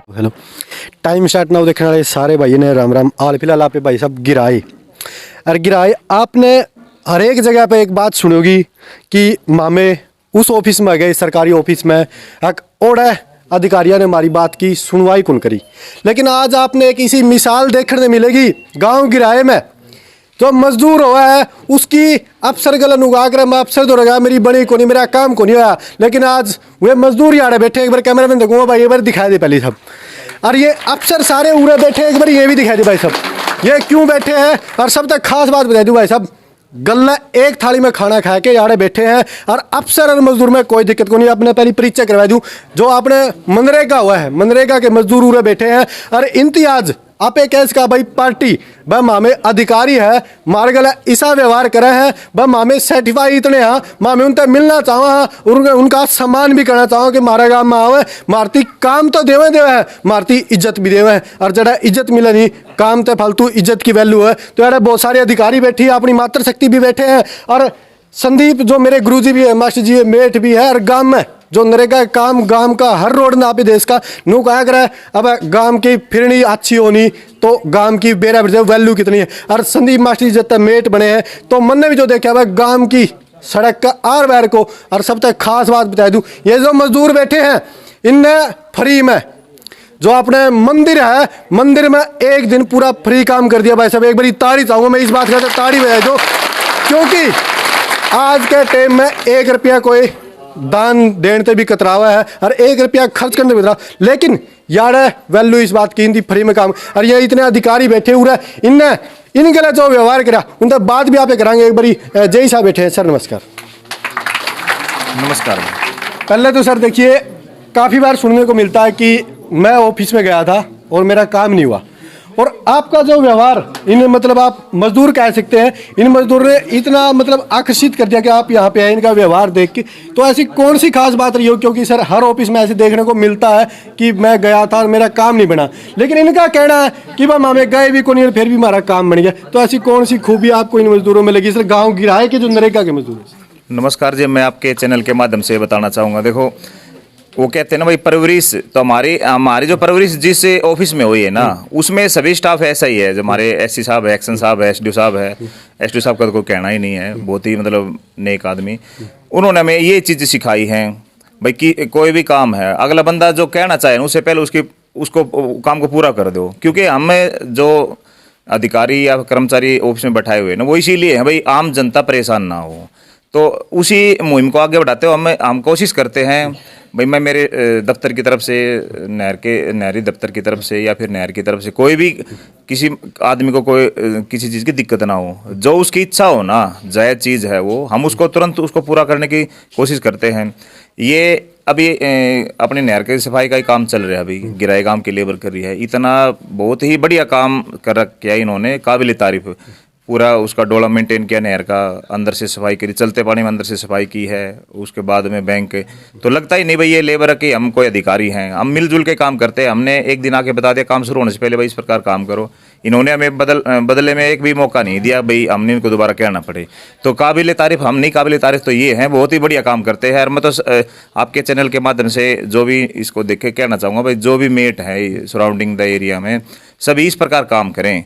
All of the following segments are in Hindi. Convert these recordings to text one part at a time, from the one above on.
हेलो, टाइम स्टार्ट नाउ देखने वाले सारे भाई ने राम राम। हाल फिलहाल आप भाई साहब गिराए और गिराए आपने हर एक जगह पे एक बात सुनोगी कि मामे उस ऑफिस में गए, सरकारी ऑफिस में एक ओड़ा अधिकारियों ने हमारी बात की सुनवाई कौन करी। लेकिन आज आपने एक इसी मिसाल देखने मिलेगी गांव गिराए में, जो मजदूर हुआ है उसकी अफसर गलन उगा कर मैं अफसर तो लगा मेरी बड़ी को नहीं, मेरा काम को नहीं हुआ। लेकिन आज वे मजदूर यार बैठे, एक बार कैमरा मैन देखूंगा भाई, एक बार दिखाई दे पहले सब। और ये अफसर सारे उड़े बैठे, एक बार ये भी दिखाई दे भाई साहब ये क्यों बैठे हैं। और सब तक खास बात बता दूं भाई साहब, गल्ला एक थाली में खाना खा के यारे बैठे हैं और अफसर और मजदूर में कोई दिक्कत को नहीं। अपने पहली परिचय करवा दूं, जो आपने मनरेगा हुआ है, मनरेगा के मजदूर उड़े बैठे हैं और इम्तियाज आपे कैस का भाई पार्टी ब मामे अधिकारी है, मार गला ऐसा व्यवहार करे हैं ब मामे सर्टिफाई इतने हैं, मामे उनसे मिलना चाहो और उनका सम्मान भी करना चाहो कि मारा गाँव में आवे, मारती काम तो देवे है, मारती इज्जत भी देवे है। और जरा इज्जत मिले नहीं, काम तो फालतू इज्जत की वैल्यू है। तो यार बहुत सारे अधिकारी बैठी है, अपनी मातृशक्ति भी बैठे हैं और संदीप जो मेरे गुरुजी भी है, मास्टर जी मेट भी है। और गांव में जो नरेगा काम गांव का हर रोड ना पे देश का नू कहा कर अब गांव की फिरनी अच्छी होनी तो गांव की बेरा वैल्यू कितनी है। और संदीप मास्टर जी जब मेट बने हैं तो मन ने भी जो देखा है गांव की सड़क का आर बैर को। और सब तक खास बात बता दूं, ये जो मजदूर बैठे हैं इनने फ्री में जो अपने मंदिर है, मंदिर में एक दिन पूरा फ्री काम कर दिया भाई साहब। एक बारी ताड़ी चाहूंगा मैं इस बात का, ताड़ी बजा दो, क्योंकि आज के टाइम में 1 रुपया कोई दान देने से भी कतरावा है और 1 रुपया खर्च करने भी। लेकिन यार वैल्यू इस बात की, फ्री में काम। और ये इतने अधिकारी बैठे हुए इनने इनके लिए जो व्यवहार करा उनसे बात भी आप कराएंगे। एक बारी जय साहब बैठे हैं। सर नमस्कार। नमस्कार। पहले तो सर देखिए, काफ़ी बार सुनने को मिलता है कि मैं ऑफिस में गया था और मेरा काम नहीं हुआ, और आपका जो व्यवहार इन मतलब आप मजदूर कह सकते हैं, इन मजदूर ने इतना मतलब आकर्षित कर दिया कि आप यहाँ पे आए इनका व्यवहार देख के। तो ऐसी कौन सी खास बात रही हो, क्योंकि सर हर ऑफिस में ऐसे देखने को मिलता है कि मैं गया था और मेरा काम नहीं बना, लेकिन इनका कहना है कि भाई मामे गए भी को नहीं फिर भी हमारा काम बन गया। तो ऐसी कौन सी खूबी आपको इन मजदूरों में लगी सर, गाँव गिराए के जो नरेगा के मजदूर? नमस्कार जी, मैं आपके चैनल के माध्यम से बताना चाहूँगा। देखो, वो कहते हैं ना भाई, परवरिश तो हमारी जो परवरिश जिस ऑफिस में हुई है ना, उसमें सभी स्टाफ ऐसा ही है। जो हमारे एससी साहब है, एक्शन साहब है, एसडीओ साहब है, एसडीओ साहब का तो कोई कहना ही नहीं है, बहुत ही मतलब नेक आदमी। उन्होंने हमें ये चीज़ सिखाई है भाई कि कोई भी काम है, अगला बंदा जो कहना चाहे उससे पहले उसको काम को पूरा कर दो। क्योंकि हमें जो अधिकारी या कर्मचारी ऑफिस में बैठाए हुए ना, वो इसीलिए है भाई आम जनता परेशान ना हो। तो उसी मुहिम को आगे बढ़ाते हुए हम कोशिश करते हैं भाई, मैं मेरे दफ्तर की तरफ से, नहरी दफ्तर की तरफ से या फिर नहर की तरफ से कोई भी किसी आदमी को कोई किसी चीज़ की दिक्कत ना हो, जो उसकी इच्छा हो ना, जायज़ चीज़ है वो, हम उसको तुरंत उसको पूरा करने की कोशिश करते हैं। ये अभी अपने नहर की सफाई का ही काम चल रहा है, अभी गिराए गांव की लेबर कर रही है। इतना बहुत ही बढ़िया काम कर किया इन्होंने, काबिल तारीफ। पूरा उसका डोला मेंटेन किया, नहर का अंदर से सफाई करी, चलते पानी में अंदर से सफाई की है। उसके बाद में बैंक, तो लगता ही नहीं भाई ये लेबर के हम कोई अधिकारी हैं, हम मिलजुल के काम करते हैं। हमने एक दिन आके बता दिया काम शुरू होने से पहले भाई इस प्रकार काम करो। इन्होंने हमें बदले में एक भी मौका नहीं दिया भाई हमने इनको दोबारा कहना पड़े। तो काबिल तारीफ हम नहीं, काबिल तारीफ तो ये हैं, बहुत ही बढ़िया काम करते हैं। और मैं तो आपके चैनल के माध्यम से जो भी इसको देख के कहना चाहूँगा भाई, जो भी मेट है सराउंडिंग द एरिया में, सभी इस प्रकार काम करें।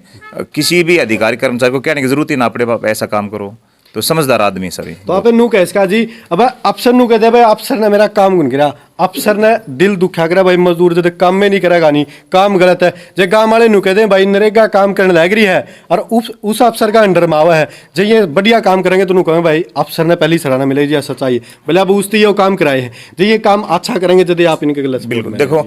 किसी भी अधिकारी कर्मचारी को कहने की जरूरत ही ना पड़े आप ऐसा काम करो, तो समझदार आदमी सभी। तो आप नू कह इसका जी, अब अफसर नू कहते भाई अफसर ने मेरा काम गुन गिरा, अफसर ने दिल दुखा करा भाई मजदूर जब काम में नहीं करेगा नहीं, काम गलत है। जो गांव वाले नू कहते हैं भाई नरेगा काम करने लग रही है और उस अफसर का अंडर मावा है, जो ये बढ़िया काम करेंगे तो नू कहें भाई अफसर ने पहली सराहना मिलेगी या सच्चाई बोले अब उसती ये काम कराए हैं, जो ये काम अच्छा करेंगे यदि आप इनके गलत। बिल्कुल, देखो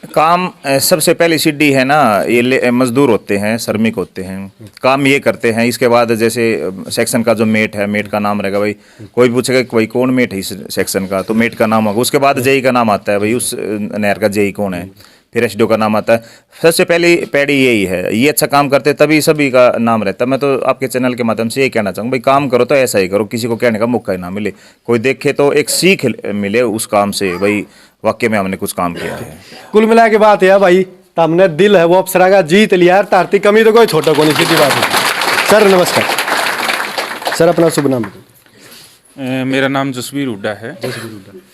काम सबसे पहली सीढ़ी है ना, ये मजदूर होते हैं, श्रमिक होते हैं, काम ये करते हैं। इसके बाद जैसे सेक्शन का जो मेट है, मेट का नाम रहेगा भाई, कोई पूछेगा कि भाई कौन मेट है इस सेक्शन का, तो मेट का नाम होगा। उसके बाद जेई का नाम आता है भाई, उस नहर का जेई कौन है, फिर एसडीओ का नाम आता है। सबसे पहली पैड़ी यही है, ये अच्छा काम करते तभी सभी का नाम रहता है। मैं तो आपके चैनल के माध्यम से ये कहना चाहूँगा भाई, काम करो तो ऐसा ही करो, किसी को कहने का मौका ही ना मिले, कोई देखे तो एक सीख मिले उस काम से भाई वाकई में हमने कुछ काम किया है। कुल मिला के बात है भाई, हमने दिल है वो अफसरा का जीत लिया, तारती कमी तो कोई छोटा को नहीं, सीधी बात है। सर नमस्कार। सर अपना शुभ नाम? मेरा नाम जसवीर हुड्डा है।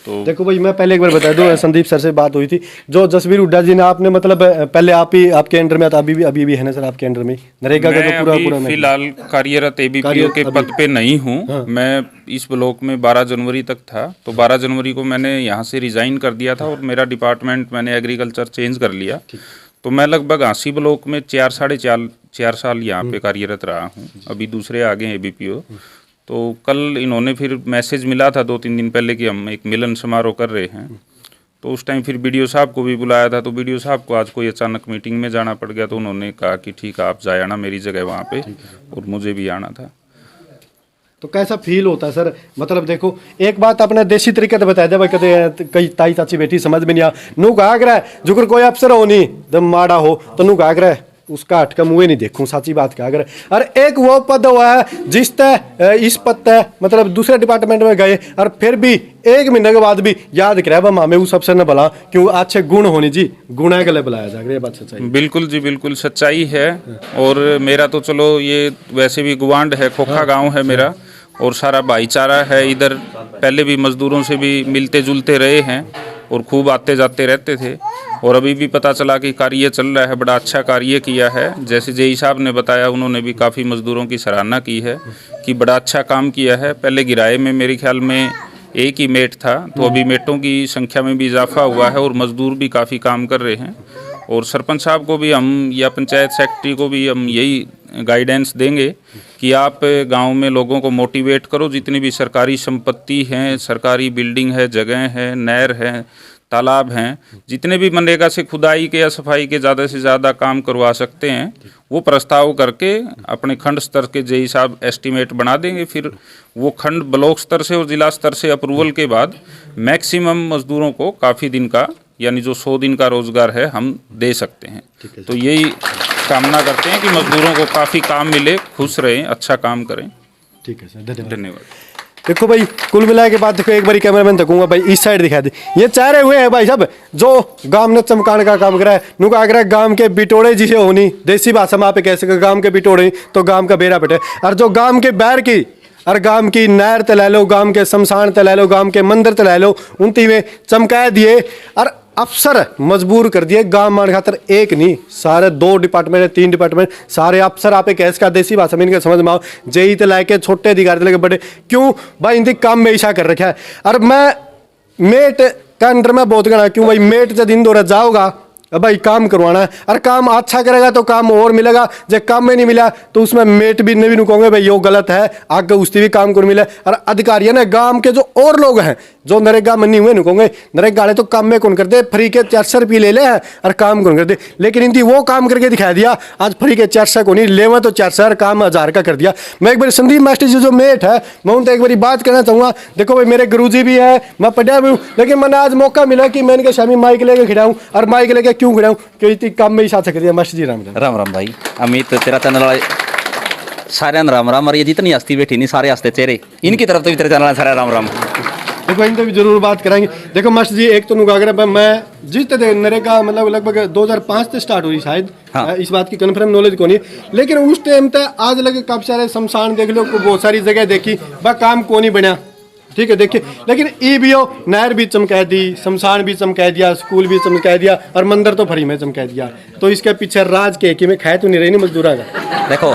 तो देखो भाई, मैं पहले एक बार बता दूं, संदीप सर से बात हुई थी, जो जसवीर हुड्डा जी ने, आपने मतलब पहले आप ही आपके अंडर में था, अभी भी है ना सर आपके अंडर में नरेगा का जो पूरा फिलहाल कार्यरत एबीपीओ के पद पे नहीं हूँ। मैं इस ब्लॉक में 12 जनवरी तक था, तो 12 जनवरी को मैंने यहाँ से रिजाइन कर दिया था और मेरा डिपार्टमेंट मैंने एग्रीकल्चर चेंज कर लिया। तो मैं लगभग 80 ब्लॉक में 4 साल यहाँ पे कार्यरत रहा हूँ। अभी दूसरे आगे हैं एबीपीओ। तो कल इन्होंने फिर मैसेज मिला था 2-3 दिन पहले कि हम एक मिलन समारोह कर रहे हैं, तो उस टाइम फिर बीडीओ साहब को भी बुलाया था। तो बीडीओ साहब को आज कोई अचानक मीटिंग में जाना पड़ गया, तो उन्होंने कहा कि ठीक है आप जाए आना मेरी जगह वहाँ पे, और मुझे भी आना था। तो कैसा फील होता है सर? मतलब देखो, एक बात अपने देसी तरीके से बताया भाई, कहते कई ताई चाची बेटी समझ में नहीं आ, नू कहा कर जुगर कोई अफसर हो नहीं दम माड़ा हो तो नू कहा कर उसका हटका मुँह नहीं देखूं, सच्ची बात कहा कर। और एक वो पद हुआ है जिस तय इस पद तय मतलब दूसरे डिपार्टमेंट में गए और फिर भी 1 महीने के बाद भी याद कराया मामे उस अफसर ने भला क्यों अच्छे गुण होने जी, गुण के लिए बुलाया जा रहा है। बात सच्चाई? बिल्कुल जी, बिल्कुल सच्चाई है। और मेरा तो चलो ये वैसे भी गुवांड है, खोखा गाँव है मेरा, और सारा भाईचारा है इधर। पहले भी मजदूरों से भी मिलते जुलते रहे हैं और खूब आते जाते रहते थे, और अभी भी पता चला कि कार्य चल रहा है, बड़ा अच्छा कार्य किया है। जैसे जेई साहब ने बताया, उन्होंने भी काफ़ी मजदूरों की सराहना की है कि बड़ा अच्छा काम किया है। पहले गिराए में मेरे ख्याल में एक ही मेट था, तो अभी मेटों की संख्या में भी इजाफा हुआ है और मजदूर भी काफ़ी काम कर रहे हैं। और सरपंच साहब को भी हम या पंचायत सेक्रेटरी को भी हम यही गाइडेंस देंगे कि आप गांव में लोगों को मोटिवेट करो, जितनी भी सरकारी संपत्ति हैं, सरकारी बिल्डिंग है, जगह है, नहर है, तालाब हैं, जितने भी मनरेगा से खुदाई के या सफाई के ज़्यादा से ज़्यादा काम करवा सकते हैं, वो प्रस्ताव करके अपने खंड स्तर के जेई साहब एस्टीमेट बना देंगे। फिर वो खंड ब्लॉक स्तर से और जिला स्तर से अप्रूवल के बाद मैक्सिमम मजदूरों को काफ़ी दिन का यानी जो 100 दिन का रोजगार है हम दे सकते हैं। तो यही कामना करते हैं कि मजदूरों को काफ़ी काम मिले, खुश रहें, अच्छा काम करें। ठीक है सर, धन्यवाद। देखो भाई, कुल मिला के बाद देखो, एक बार कैमरामैन तकूंगा भाई इस साइड दिखा दे, ये चारे हुए हैं भाई सब जो गांव ने चमकाने का काम करा है। नुका आगरा गांव के बिटोड़े जिसे होनी, देसी भाषा में आप कैसे गांव के बिटोड़े तो गांव का बेरा पटे, और जो गांव के बैर की और गांव की नहर तला लो, गांव के शमशान तला लो, गांव के मंदिर तला लो, उनती में चमका दिए और अफसर मजबूर कर दिए गांव मान खातर। एक नहीं, सारे 2 डिपार्टमेंट 3 डिपार्टमेंट सारे अफसर आप कैसे का देसी भाषा में इनके समझ में आओ, जेई तो लाके छोटे अधिकारी तो लेके बड़े, क्यों भाई इनके काम में ऐसा कर रखा है। और मैं मेट का अंडर में बहुत गणा, क्यों भाई मेट जब दिन दौरा जाओगा भाई काम करवाना है, और काम अच्छा करेगा तो काम और मिलेगा, जब काम में नहीं मिला तो उसमें मेट भी नहीं रुकोगे भाई यो गलत है, आगे उससे भी काम को मिले। और अधिकारियों ने गांव के जो और लोग हैं जो नरेगा में नहीं हुए नुकोगे, नरेगा वाले तो काम में कौन करते, फ्री के 400 रुपये ले ले हैं और काम कौन करते, लेकिन इनकी वो काम करके दिखा दिया, आज फ्री के 400 को नहीं लेवा तो 400 काम 1000 का कर दिया। मैं एक बार संदीप मास्टर जी जो मेट है, मैं उनसे एक बार बात करना चाहूँगा। देखो भाई मेरे गुरुजी भी है, मैं पढ़ा भी हूँ, लेकिन मैंने आज मौका मिला कि मैं इनके शामी माइक लेके खिलाऊँ, और माइक लेके क्यों खिलाऊँ, क्योंकि काम में ही साथ कर दिया। मास्टर जी राम राम राम भाई, अमित तेरा चैनल वाले सारे राम राम, और ये जितनी हस्ती बैठी नहीं सारे हंसते चेहरे, इनकी तरफ तो भी तेरे चैनल सारे राम राम। देखो इनसे भी जरूर बात कराएंगे। देखो मास्टर जी, एक तो नुगागरा मैं जितने नरेगा मतलब लगभग 2005 से स्टार्ट हुई शायद, हाँ। इस बात की कन्फर्म नॉलेज को नहीं, लेकिन उस टाइम तक आज लगे काफी सारे शमशान देख लो, बहुत सारी जगह देखी, वह काम को नहीं बना। ठीक है देखिए, लेकिन ईबीओ नहर भी चमका दी, शमशान भी चमका दिया, स्कूल भी चमका दिया, और मंदिर तो फ्री में चमका दिया। तो इसके पीछे राज के कि में खाए तो नहीं रही नहीं मजदूरा का। देखो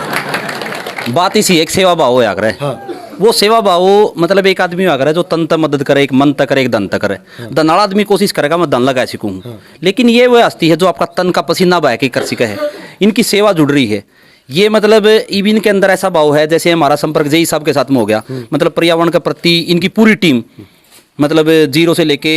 बात इसी एक सेवा भाव होया करे, हाँ। वो सेवा भाव मतलब एक आदमी होया करे जो तन तक मदद करे, एक मन तक करे, एक धन तक करे। धन वाला आदमी कोशिश करेगा मैं धन लगा सकूँ, लेकिन ये वो हस्ती है जो आपका तन का पसीना बहा के कर सके है, इनकी सेवा जुड़ रही है। ये मतलब इबिन के अंदर ऐसा भाव है जैसे हमारा संपर्क जेई साहब के साथ में हो गया, मतलब पर्यावरण के प्रति इनकी पूरी टीम, मतलब 0 से लेके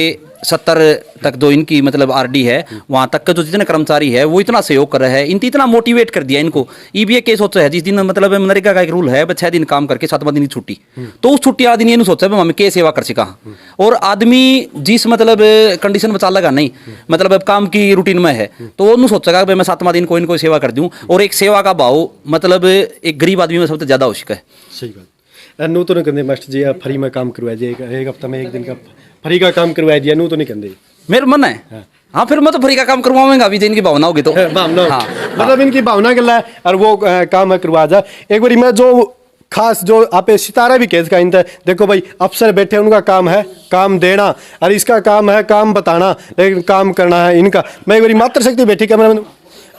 70 तक जो इनकी मतलब आरडी है, वहाँ तक के जो जितने कर्मचारी है वो इतना सहयोग कर रहे हैं, इनकी इतना मोटिवेट कर दिया इनको। ईबीए के सोचा है जिस दिन मतलब मनरेगा का एक रूल है 6 दिन काम करके 7वां दिन की छुट्टी, तो उस छुट्टी वाला दिन ये सोचा है हमें के सेवा कर सका। और आदमी जिस मतलब कंडीशन बचा लगा नहीं, मतलब अब काम की रूटीन में है, तो वो सोचेगा मैं 7वां दिन कोई न कोई सेवा कर दूँ। और एक सेवा का भाव मतलब एक गरीब आदमी में सबसे ज़्यादा आवश्यक है। सही बात। नू तो नहीं कहते मास्टर जी फ्री में काम करवा दिए, एक हफ्ता में 1 दिन का फ्री का काम करवा दिया, नू तो नहीं कहते। मेरा मन है हाँ, फिर मैं तो फ्री का काम करवाऊंगा अभी इनकी भावना होगी तो भावना, हाँ, मतलब इनकी भावना के लिए और वो काम करवा जा। एक बार मैं जो खास जो आप ये सितारा भी कह सकते हैं। देखो भाई अफसर बैठे उनका काम है काम देना और इसका काम है काम बताना, लेकिन काम करना है इनका। मैं एक बारी मातृशक्ति बैठी कैमरा।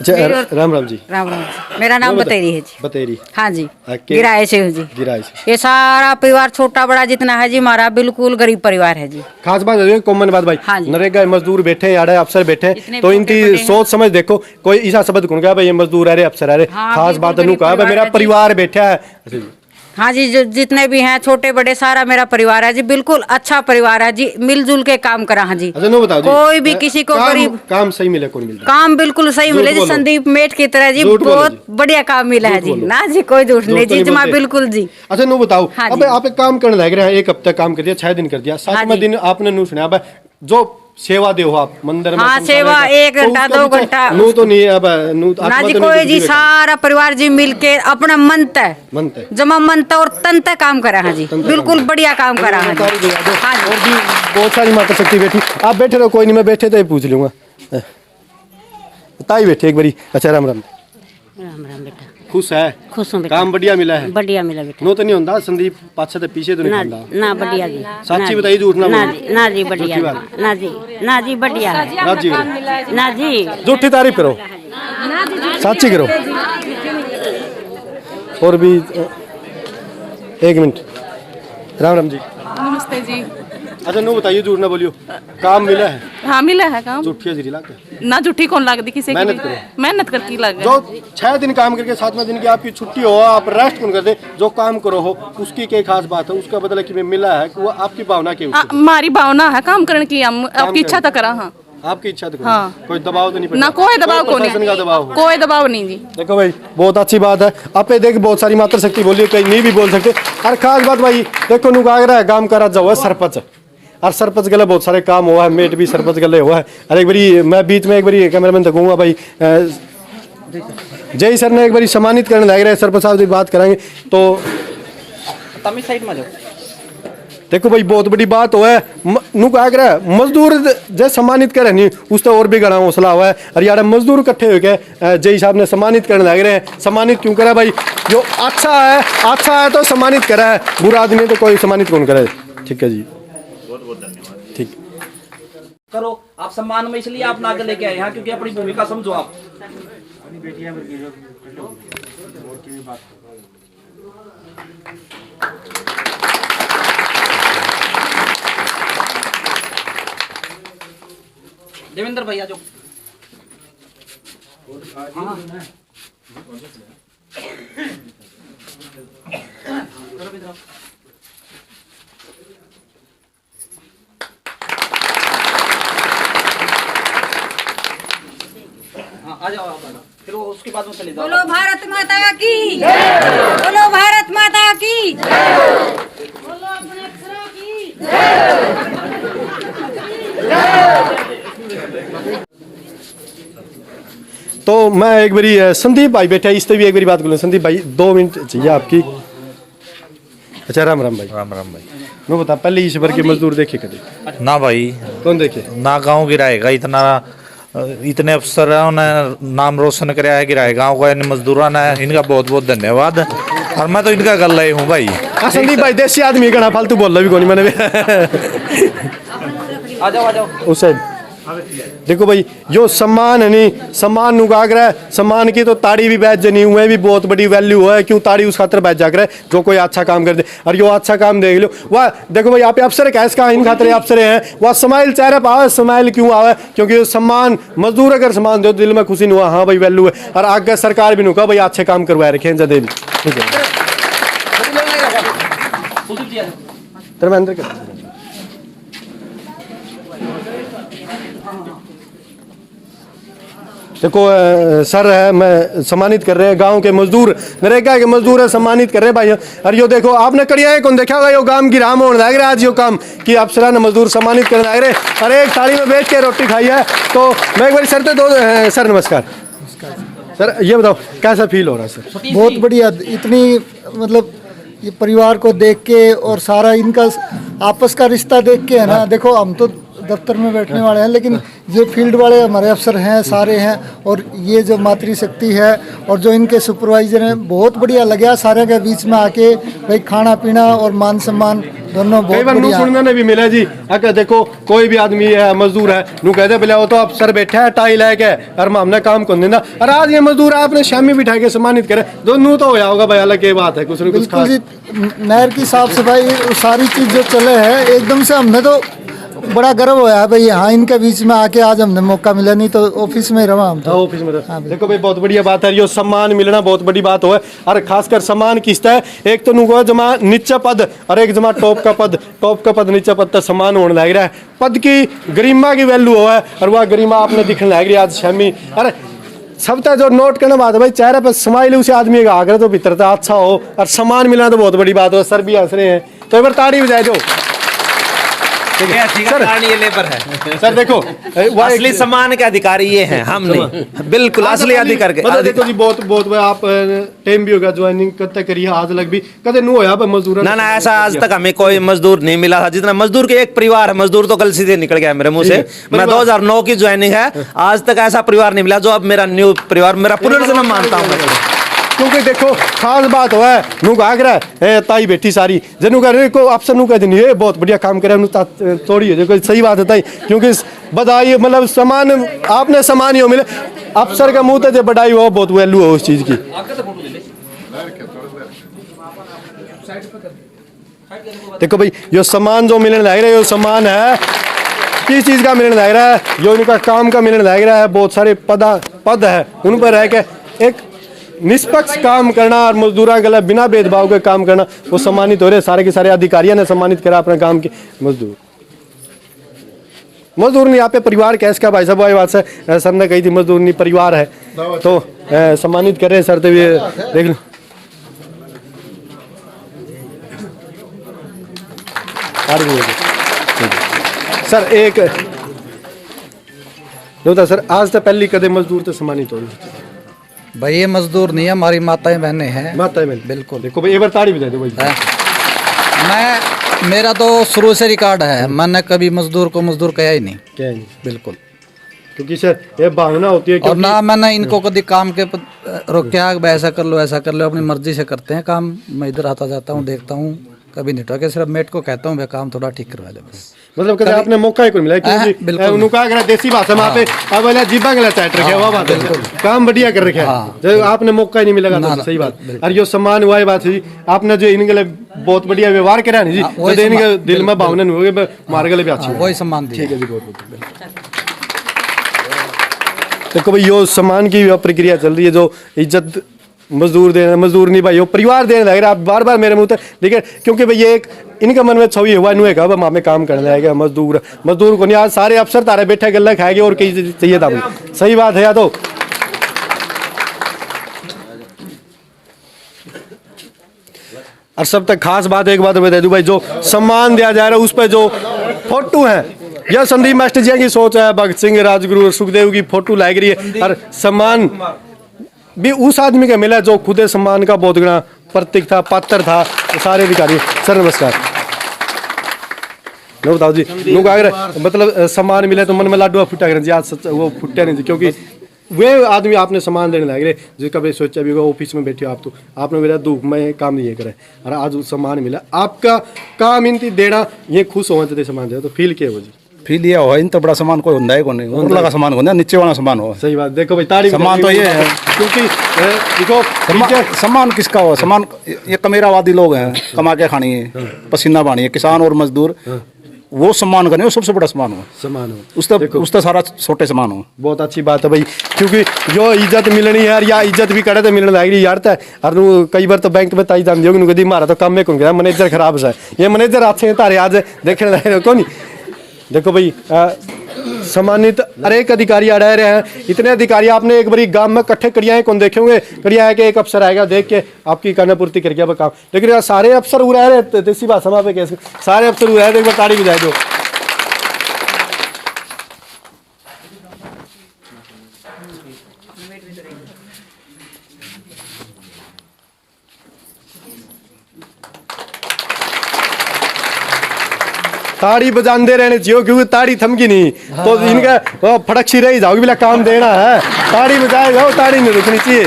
अच्छा राम राम जी। राम राम जी। मेरा नाम बतेरी है जी। बतेरी। हाँ जी, के- गिराए से हूँ जी। गिराए से। ये सारा परिवार छोटा बड़ा जितना है जी हमारा बिल्कुल गरीब परिवार है जी। खास बात है कॉमन बात भाई। हाँ जी। नरेगा मजदूर बैठे आड़े अफसर बैठे इतने तो छोटे इनकी बड़े हैं। सोच समझ देखो कोई ऐसा शब्द कौन कहा भाई ये मजदूर है रे अफसर है रे। हाँ, खास बिल्कुल बात है गरीब कहा भाई मेरा परिवार है जी। परिवार बैठा है। अच्छा जी। हाँ जी, जो जितने भी हैं छोटे बड़े सारा मेरा परिवार है जी, बिल्कुल अच्छा परिवार है जी, मिलजुल के काम करा हाँ जी। अच्छा नो बताओ जी। कोई भी किसी को काम- गरीब काम सही मिले कौन मिलता काम बिल्कुल सही झूठ मिले जी। बोलो। संदीप मेट की तरह जी झूठ बोलो बहुत जी। बढ़िया काम मिला है झूठ जी। बोलो। ना जी कोई झूठ नहीं जी, जमा बोलते। बिल्कुल जी। अच्छा नो बताओ हाँ अब जी। आप एक काम करने लग रहे हैं, एक हफ्ता काम कर दिया 6 दिन कर दिया, हाँ 7वां जी। दिन आपने नू सुना अब जो सेवा दे हो आप मंदिर में हाँ, संसार सेवा का, 1 तो घंटा, उसका 2 भी चाहे- घंटा। नू तो नहीं अब नू ना आत्मा जी तो नहीं कोई बुद्धि जी में काम। सारा परिवार जी मिलके अपना मन तय मनते जमा मनता और तंता काम करा है जी, बिल्कुल बढ़िया काम करा है जी। हाँ और जी। भी बहुत सारी माता शक्ति बैठी। आप बैठे रहो कोई नहीं, मैं बैठे तो ही पूछ लूंगा। ताई बैठे एक बारी। अच्छा राम राम। राम राम बेटा। खुश है? खुश हूँ बेटा। काम बढ़िया मिला है? बढ़िया मिला बेटा। नो तो नहीं होता संदीप पाछे तो पीछे तो नहीं ना खाता। ना बढ़िया जी। साची बताइए झूठ ना ना बोलो। जी ना जी बढ़िया झूठी जी। ना जी ना जी बढ़िया है। राजी ना जी झूठी तारीफ करो साची करो। और भी एक मिनट। राम राम जी। नमस्ते जी। अच्छा नो बताइए झूठ ना बोलियो, काम मिला है? हाँ मिला है काम। झूठी जरी लाग ना झूठी कौन लागती किसी की मेहनत भी। करो। मेहनत करके लग जो 6 दिन काम करके 7वें दिन की आपकी छुट्टी हो आप रेस्ट कौन करते, जो काम करो हो उसकी क्या खास बात है, उसका बदला कि मिला है वो आपकी भावना की उसकी? हमारी भावना है काम करने की, हम आपकी इच्छा तो करा। हाँ आपकी इच्छा तो करो। हाँ। कोई दबाव तो नहीं पड़ता? ना कोई दबाव को प्रशासन का दबाव नहीं, हो? कोई दबाव नहीं जी। देखो भाई बहुत अच्छी बात है। आप ये देख बहुत सारी मात्र शक्ति बोलिए कहीं नहीं भी बोल सकते। और खास बात भाई देखो नुकागरा है काम करा जाओ है सरपंच, और सरपंच गले बहुत सारे काम हुआ है, मेट भी सरपंच गले हुआ है। और एक बारी मैं बीच में एक बारी कैमरामैन तक कहूँगा भाई जय सर ने एक बारी सम्मानित करने लग रहे हैं, सरपंच साहब से बात कराएंगे तो तमिल साइड में जाओ। देखो भाई बहुत बड़ी बात हुआ है। नु कहा करे मजदूर जैसे सम्मानित करे नहीं उससे और भी घना हौसला हुआ है। और यार मजदूर इकट्ठे होकर जय साहब ने सम्मानित करने लग रहे हैं। सम्मानित क्यों करा भाई, जो अच्छा है तो सम्मानित करा है, बुरा आदमी तो कोई सम्मानित कौन करे। ठीक है जी बहुत बहुत धन्यवाद। ठीक करो आप सम्मान में, इसलिए आप नाके लेके आए यहाँ क्योंकि अपनी भूमिका समझो आप। देवेंद्र भैया जो आ जाओ आप, फिर वो उसके बाद में चले जाओ। बोलो भारत माता की, बोलो भारत माता की, बोलो अपने अक्षरों की। तो मैं एक बारी संदीप भाई बैठा इससे भी एक बारी बात बोलूँ। संदीप भाई 2 मिनट चाहिए आपकी। अच्छा राम राम भाई। राम राम भाई। मैं बता पहले ईश्वर के मजदूर देखे कभी? ना भाई कौन देखे? ना गांव गिराएगा इतना, इतने अफसर ने नाम रोशन कराया है गिराए गांव का, इन मजदूरों ने इनका बहुत बहुत धन्यवाद। और मैं तो इनका गल रही हूँ भाई। संदीप भाई देसी आदमी कहना फालतू बोल रहा भी कौन मैंने आ जाओ। उस साइड देखो भाई जो सम्मान है नहीं सम्मान नुकाग रहा है, सम्मान की तो ताड़ी भी बैच जनी हुए भी बहुत बड़ी वैल्यू है। क्यों ताड़ी उस खातर बैच जाकर है जो कोई अच्छा काम कर दे। और यो अच्छा काम देख लो वाह देखो भाई आप अफसर कैसे कहा इन खातर अफसर हैं वह स्माइल चेहरे पर आवे। स्माइल क्यों आवे, क्योंकि सम्मान मजदूर अगर सम्मान दो दिल में खुशी नहीं हुआ हाँ भाई वैल्यू है। और आगे सरकार भी नुका भाई अच्छे काम करवाए रखे जदे भी। ठीक है धर्मेंद्र कर देखो सर है मैं सम्मानित कर रहे हैं गांव के मजदूर नरेगा के मजदूर है सम्मानित कर रहे हैं भाई। और यो देखो आपने कड़िया कौन देखा होगा यो काम गिराम होने लग रहा है आज यो काम कि अफसरा ने मजदूर सम्मानित करने लग रहे और एक थाली में बैठ के रोटी खाई है। तो मैं एक बार सर तो सर नमस्कार सर ये बताओ कैसा फील हो रहा है सर? बहुत बढ़िया। इतनी मतलब ये परिवार को देख के और सारा इनका आपस का रिश्ता देख के है ना, देखो हम तो दफ्तर में बैठने वाले हैं, लेकिन ये फील्ड वाले हमारे अफसर हैं, सारे हैं। और ये जो मातृशक्ति है और जो इनके सुपरवाइजर हैं, बहुत बढ़िया लगा सारे के बीच में आके। भाई खाना पीना और मान सम्मान दोनों कई बहुत बार नू बढ़िया। सुनने ने भी मिला जी, अगर देखो कोई भी आदमी है मजदूर है, नू कहते बोले वो तो अफसर बैठा है टाई लेके और हमने काम कर देना, और आज ये मजदूर आपने शामी बिठा के सम्मानित करे, दोनों तो हो जाओगा भाई, अलग ये बात है, कुछ न कुछ बिल्कुल खास। जी, नहर की साफ सफाई सारी चीज जो चले है एकदम से, हमने तो बड़ा गर्व होया है भाई। हाँ, इनके बीच में आके आज हमने मौका मिला, नहीं तो ऑफिस में ही रहा हम तो। ऑफिस में देखो भाई, बहुत बढ़िया बात है, यो सम्मान मिलना बहुत बड़ी बात हो है। और खासकर सम्मान किसता है, एक तो नुको जमा नीचा पद और एक जमा टॉप का पद, टॉप का पद नीचा पद तक सम्मान होने लग रहा है। पद की गरिमा की वैल्यू हो है, और वह गरिमा आपने दिखने लग रही है आज शामी। अरे सबका जो नोट करना बात है भाई, चेहरे पर स्माइल उसे आदमी का आग्रह तो भीतर था अच्छा हो, और सम्मान मिलना तो बहुत बड़ी बात हो। सर भी हंस रहे हैं, तो एक बार ताड़ी बजाए दो। ये लेबर है सर देखो, असली सम्मान के अधिकारी ये हैं, हम नहीं, बिल्कुल असली अधिकार के। मतलब देखो जी, बहुत बहुत आप टाइम भी होगा ज्वाइनिंग कब करिए, आज लग भी कदे नु होया मजदूर ना ऐसा आज तक हमें कोई मजदूर नहीं मिला था। जितना मजदूर के एक परिवार है, मजदूर तो कल सीधे निकल गया मेरे मुंह से। मैं 2009 की ज्वाइनिंग है, आज तक ऐसा परिवार नहीं मिला जो अब मेरा न्यू परिवार, मेरा पुनर्जन्म मानता हूँ। क्योंकि देखो खास बात हो है, नु आगरा है ताई बेटी सारी जनु कर को अफसर नु कह देनी है बहुत बढ़िया काम करे, नु थोड़ी है देखो सही बात है ताई, क्योंकि बधाई मतलब समान आपने समान ही हो मिले, अफसर का मुंह तो जो बधाई हो बहुत वैल्यू हो उस चीज की। देखो भाई, यो सम्मान जो मिलने लग रहा है, यो सम्मान है किस चीज का मिलने लग रहा है, जो उनका काम का मिलने लग रहा है। बहुत सारे पद है, उन पर रह के एक निष्पक्ष काम करना और मजदूरों के लिए बिना भेदभाव के काम करना, वो सम्मानित हो रहे। सारे के सारे अधिकारियों ने सम्मानित करा अपने काम के मजदूर नहीं, यहाँ पे परिवार कैसे का भाई साहब, वही बात से सर ने कही थी, मजदूर नहीं परिवार है, तो सम्मानित कर रहे हैं सर। तो ये देख लो सर, एक नहीं सर, आज तो पहली कदे मजदूर तो सम्मानित हो रही भाई। ये मजदूर नहीं है, हमारी माताएं बहनें हैं। माताएं बहनें, बिल्कुल। देखो भाई, एक बार ताड़ी बजा दो भाई। मेरा तो शुरू से रिकॉर्ड है, मैंने कभी मजदूर को मजदूर कहा ही नहीं। क्या नहीं, बिल्कुल। क्योंकि सर ये भावना होती है, और ना मैंने इनको कभी काम के रोक्या, ऐसा कर लो ऐसा कर लो, अपनी मर्जी से करते हैं काम। मैं इधर आता जाता हूँ, देखता हूँ, कभी नहीं टोके। सिर्फ मेट को कहता हूँ भाई काम थोड़ा ठीक करवा ले बस। मतलब कभी आपने मौका ही कोई मिला, क्योंकि उनका अगर देसी भाषा में पे अब वाला जीबा गला चाट रखे हुआ बात है, काम बढ़िया कर रखे हैं, जब आपने मौका ही नहीं मिलेगा तो सही बात। और जो सम्मान हुआ है बात है, आपने जो इनके लिए बहुत बढ़िया व्यवहार करा नहीं जी, तो इनके दिल में भावना नहीं होगी, मार गले भी अच्छी, वही सम्मान ठीक है जी, बहुत। देखो भाई, यो सम्मान की प्रक्रिया चल रही है, जो इज्जत मजदूर देना, मजदूर नहीं भाई, वो परिवार देने लग रहा है। आप बार बार मेरे मुंह तक देखिए, क्योंकि भाई ये एक इनका मन में छवि हुआ नुए का मामे काम करने लगेगा, मजदूर को नहीं। आज सारे अफसर तारे बैठे गल्ला खाएंगे और कहीं चाहिए था, सही बात है। या तो और सब तक खास बात एक बात बता दूं भाई, जो सम्मान दिया जा रहा है उस पर जो फोटो है, यह संदीप मास्टर जी की सोच है, भगत सिंह, राजगुरु, सुखदेव की फोटो लाई गई है। और सम्मान भी उस आदमी का मिला जो खुद सम्मान का बहुत बड़ा प्रतीक था, पात्र था। सारे अधिकारी सर नमस्कार। नो बताओ जी, लोग अगर मतलब सम्मान मिले तो मन में लाडू फुटा करें जी, आज सच वो फुटे नहीं जी, क्योंकि वे आदमी आपने सम्मान देने लग रहे, जो कभी सोचा भी होगा ऑफिस में बैठे हो आप, तो आपने मेरा दुख में काम नहीं करे और आज सम्मान मिला, आपका काम इनती देना, ये खुश हो सम्मान दे, तो फील क्या हो जी? फील ये हो इन तो बड़ा सामान कोई होता है को नहीं, ऊपर लगा सामान होता है, नीचे वाला सामान हो। सही बात। देखो भाई, ताड़ी सामान तो ये है, क्योंकि देखो सम्मान किसका हो, सम्मान ये कमेरावादी लोग हैं, कमा के खानी है, पसीना पानी है, किसान और मजदूर वो सम्मान करने, वो सबसे बड़ा सम्मान हो, सम्मान हो, उसका सारा छोटे सम्मान हो। बहुत अच्छी बात है भाई, क्योंकि जो इज्जत मिलनी है यार, या इज्जत भी करे तो मिलने लग रही यार। और कई बार तो बैंक में ताई जान दियोगे कदी मारा तो काम में कौन गया, मैनेजर खराब है, ये मैनेजर अच्छे तारे आज देखने लगे कौन। देखो भाई, सम्मानित अरे एक अधिकारी आ रहे हैं, इतने अधिकारी आपने एक बारी गांव में इकट्ठे करिया है, कौन देखे होंगे करिया है कि एक अफसर आएगा देख के आपकी करना पूर्ति कर गया काम, लेकिन यार सारे अफसर उड़ा रहे देसी भाषा पे कैसे सारे अफसर उड़ा रहे, एक बार ताड़ी बजाए दो। ताड़ी बजाते रहने चाहिए क्योंकि ताड़ी थमकी नहीं तो इनका फटक सी रही जाओगी बिला काम देना है ताड़ी बजाए जाओ ताड़ी नहीं रुकनी चाहिए।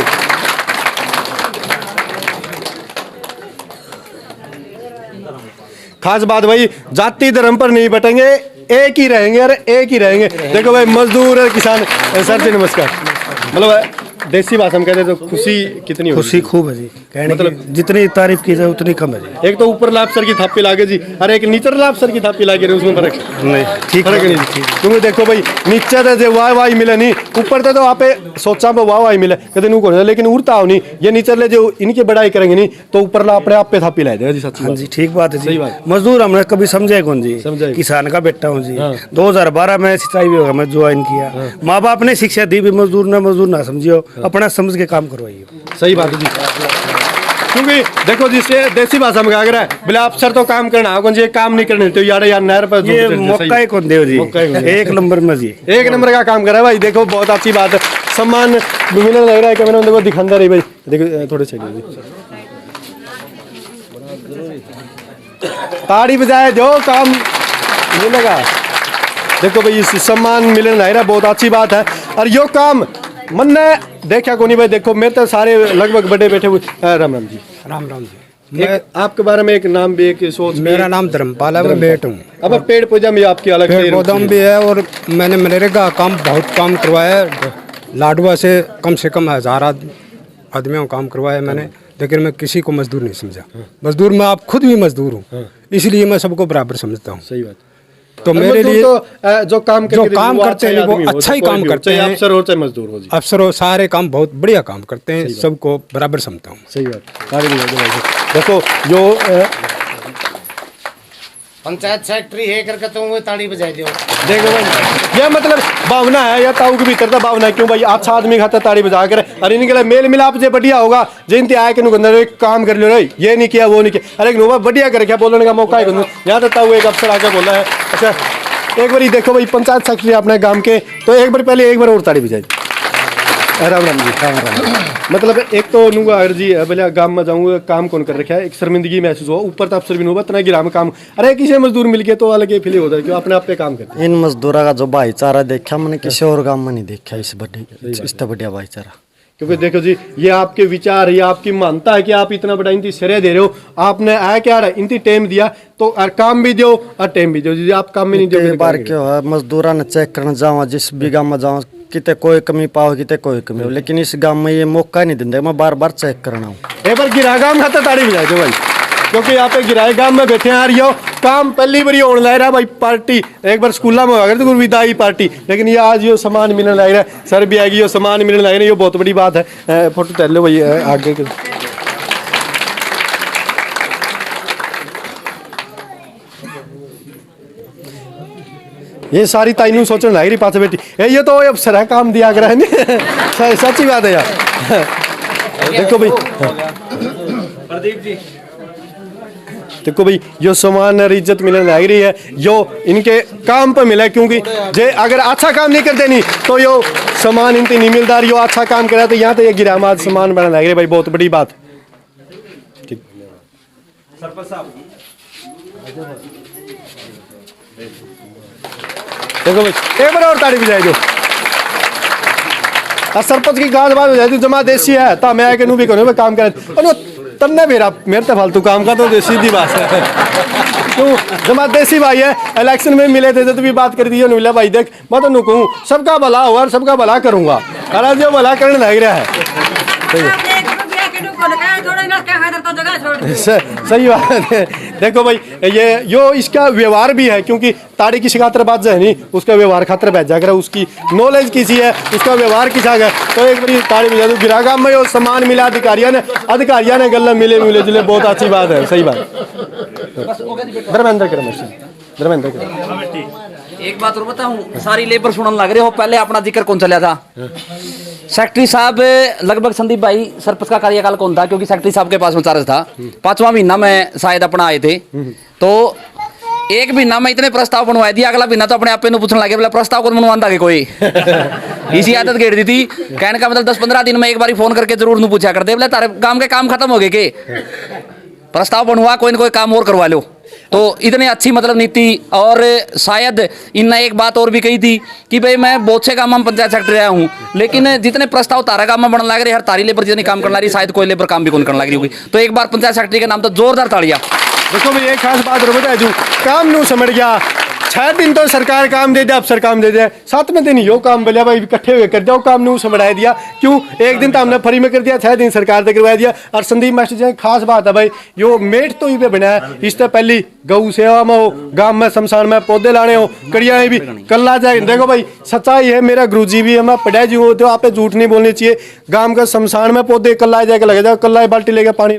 खास बात भाई जाति धर्म पर नहीं बटेंगे एक ही रहेंगे और एक ही रहेंगे। देखो भाई मजदूर और किसान सर जी नमस्कार। मतलब देसी भाषा में कहते हैं तो खुशी कितनी होगी? खुशी खूब है जी मतलब जितनी तारीफ की जाए उतनी कम है जी। एक तो ऊपर लाभ सर की थापी लागे जी और एक नीचे लाभ सर की थापी लागे उसमें फर्क नहीं ठीक फर्क नहीं क्योंकि देखो भाई नीचे तो जो वाह वाह मिले नहीं ऊपर तो आप सोचा पे वाह वाह मिले कहते नहीं को लेकिन उड़ता हो नहीं ये नीचे ले जो इनकी बढ़ाई करेंगे नहीं तो ऊपर ला अपने आप पे थापी ला देगा जी। सच हाँ जी ठीक बात है सही जी। बात। मजदूर हमने कभी समझे कौन जी किसान का बेटा हूँ जी। 2012 में सिंचाई विभाग में ज्वाइन किया माँ बाप ने शिक्षा दी भी मजदूर ना समझियो अपना समझ के काम करवाइए। सही बात है जी क्योंकि देखो जिससे देसी भाषा में कहा है बोले अफसर तो काम करना है कौन काम नहीं करने तो यार नहर पर ये मौका ही कौन दे जी एक नंबर में जी एक नंबर का काम करा है भाई। देखो बहुत अच्छी बात है सम्मान मिलने लग रहा है कैमरा में देखो दिखांदा रही भाई देखो थोड़े से ताड़ी बजाए जो काम मिलेगा। देखो भाई इस सम्मान मिलने लग रहा है बहुत अच्छी बात है और यो काम मन ने देखा को नहीं भाई। देखो मेरे तो सारे लगभग बड़े बैठे हुए राम राम जी। राम राम जी। मैं आपके बारे में एक नाम भी एक सोच मेरा नाम धर्मपाल है मैं बेट हूँ। अब पेड़ पौधा में आपकी अलग पेड़ पौधा भी है और मैंने मनरेगा काम बहुत काम करवाया है लाडवा से कम 1000 आदमियों काम करवाया मैंने लेकिन मैं किसी को मजदूर नहीं समझा। मजदूर मैं आप खुद भी मजदूर हूँ इसलिए मैं सबको बराबर समझता हूँ। सही बात। तो मेरे लिए तो जो काम करते हैं वो अच्छा ही काम करते हैं अफसर हो चाहे मजदूर हो जी अफसर हो सारे काम बहुत बढ़िया काम करते हैं सबको बराबर समझता हूँ। सही बात। देखो जो पंचायत सेक्रेटरी है करके तो वो ताड़ी बजाई दो। देखो भाई ये मतलब भावना है या ताऊ के भीतर तो भावना है क्यों भाई अच्छा आदमी खाता ताड़ी बजा कर अरे इनके लिए मेल मिलाप जो बढ़िया होगा जिन आए के अंदर एक काम कर लो रे ये नहीं किया वो नहीं किया अरे नोवा बढ़िया कर क्या बोलने का मौका है यहाँ तो ताऊ एक अफसर आके बोला है। अच्छा एक बार देखो भाई पंचायत सेक्रेटरी अपने गांव के तो एक बार पहले एक बार और ताड़ी बजाई। राम राम जी। राम मतलब एक तो नूंगा अगर जी भले गांव में जाऊंगा काम कौन कर रखा है एक शर्मिंदगी महसूस हुआ ऊपर तो अफसर भी नहीं हुआ इतना गिरा में काम अरे किसी मजदूर मिल गया तो अलग ही फीलिंग होता है क्यों अपने आप पे काम करते इन मजदूरों का जो भाईचारा देखा मैंने किसी और गांव में नहीं देखा इससे बढ़िया भाईचारा। क्योंकि देखो जी ये आपके विचार ये आपकी मानता है कि आप इतना बड़ा इनकी श्रेय दे रहे हो आपने आया क्या इनकी टाइम दिया तो काम भी दो और टाइम भी दो जी आप काम भी नहीं दो बार क्यों है मजदूरा ने चेक करने जावा जिस भी गाँव में जावा कितने कोई कमी पाओ कितने कोई कमी हो लेकिन इस गांव में ये मौका नहीं देंगे मैं बार बार चेक करना हूँ। एक बार गिरा गांव खाता ताड़ी बजाए थे भाई क्योंकि यहाँ पे गिराए गांव में बैठे आ रही हो काम पहली बारी होने लग रहा है भाई पार्टी एक बार स्कूल में अगर तो विदाई पार्टी लेकिन ये आज यो सामान मिलने लग रहा है सर भी आएगी यो सामान मिलने लग रहा है ये बहुत बड़ी बात है। फोटो तैर लो भाई आगे ये सारी ताइनू सोचने लग रही पास बेटी ये तो अफसर है काम दिया कर है सच्ची बात है यार। देखो भाई प्रदीप जी देखो भाई जो सम्मान और इज्जत मिलने लग रही है जो इनके काम पर मिला क्योंकि जे अगर अच्छा काम नहीं करते नहीं तो यो सम्मान इनसे नहीं मिलता यो अच्छा काम करे तो यहाँ तो ये गिरामाद सम्मान बनने लग रही है भाई बहुत बड़ी बात। ठीक देखो भाई एक बार और ताड़ी बजाई दो सरपंच की गाज बात हो जाती जमा देसी है तो मैं आके नू भी करूँ काम करे तन्ने मेरे तो फालतू काम का तो सीधी बात है क्यों जमा देसी भाई है इलेक्शन में मिले थे तो भी बात कर दी मिला भाई देख मैं तो कहूँ सबका भला हुआ और सबका भला करूंगा अरे जो भला करने लग रहा है सही बात है। देखो भाई ये यो इसका व्यवहार भी है क्योंकि ताड़ी की शिकातर बात है नहीं उसका व्यवहार खातर बैठ जाकर उसकी नॉलेज किसी है उसका व्यवहार किसा है तो एक बारी ताड़ी बजा दो गिरागा में वो सम्मान मिला अधिकारियों ने गल्ला मिले जुले बहुत अच्छी बात है। सही बात धर्मेंद्र एक बात और बताऊं सारी लेबर सुनने लग रहे हो पहले अपना जिक्र कौन चला था सेक्रेटरी साहब लगभग संदीप भाई सरपंच का कार्यकाल कौन था क्योंकि सेक्रेटरी साहब के पास में चार्ज था 5वां महीना में शायद अपना आए थे तो एक महीना में इतने प्रस्ताव बनवाए दिया अगला महीना तो अपने आप पे पूछने लगे बोला प्रस्ताव कौन बनवाता है कोई इसी आदत घेर दी थी कहने का मतलब 10-15 दिन में एक बार फोन करके जरूर पूछा करते बोले तारे काम के काम खत्म हो गए के प्रस्ताव बनवा कोई ना कोई काम और करवा लो। तो इतनी अच्छी मतलब नीति। और शायद इनने एक बात और भी कही थी कि भाई मैं बहुत से काम में पंचायत सेक्रेटरी आया हूँ, लेकिन जितने प्रस्ताव तारा काम में बनने लग रहे, हर तारी लेबर जितनी काम करने लग रही, शायद कोई लेबर काम भी कौन करने लग रही होगी। तो एक बार पंचायत सेक्रेटरी के नाम तो जोरदार तालियां। देखो भाई एक खास बात और बता दूं, काम नू समझ गया 6 दिन तो सरकार काम दे दे, अफसर काम दे दे, 7वें दिन यो काम बोलिया भाई इकट्ठे हुए कर जाओ, काम नू समझा दिया। क्यों? एक दिन तो हमने फ्री में कर दिया, 6 दिन सरकार ने करवा दिया। और संदीप मास्टर जी खास बात है भाई, यो मेट तो ही पे बना है, इससे पहली गऊ सेवा में हो, गांव में शमशान में पौधे लाने हो, कड़िया भी कल्ला जाए। देखो भाई सच्चाई है, मेरा गुरुजी भी है, मैं पढ़ा जी हूँ, तो आप झूठ नहीं बोलनी चाहिए। गांव का शमशान में पौधे कल्ला जाके लगे जाओ, कल्ला बाल्टी लेके पानी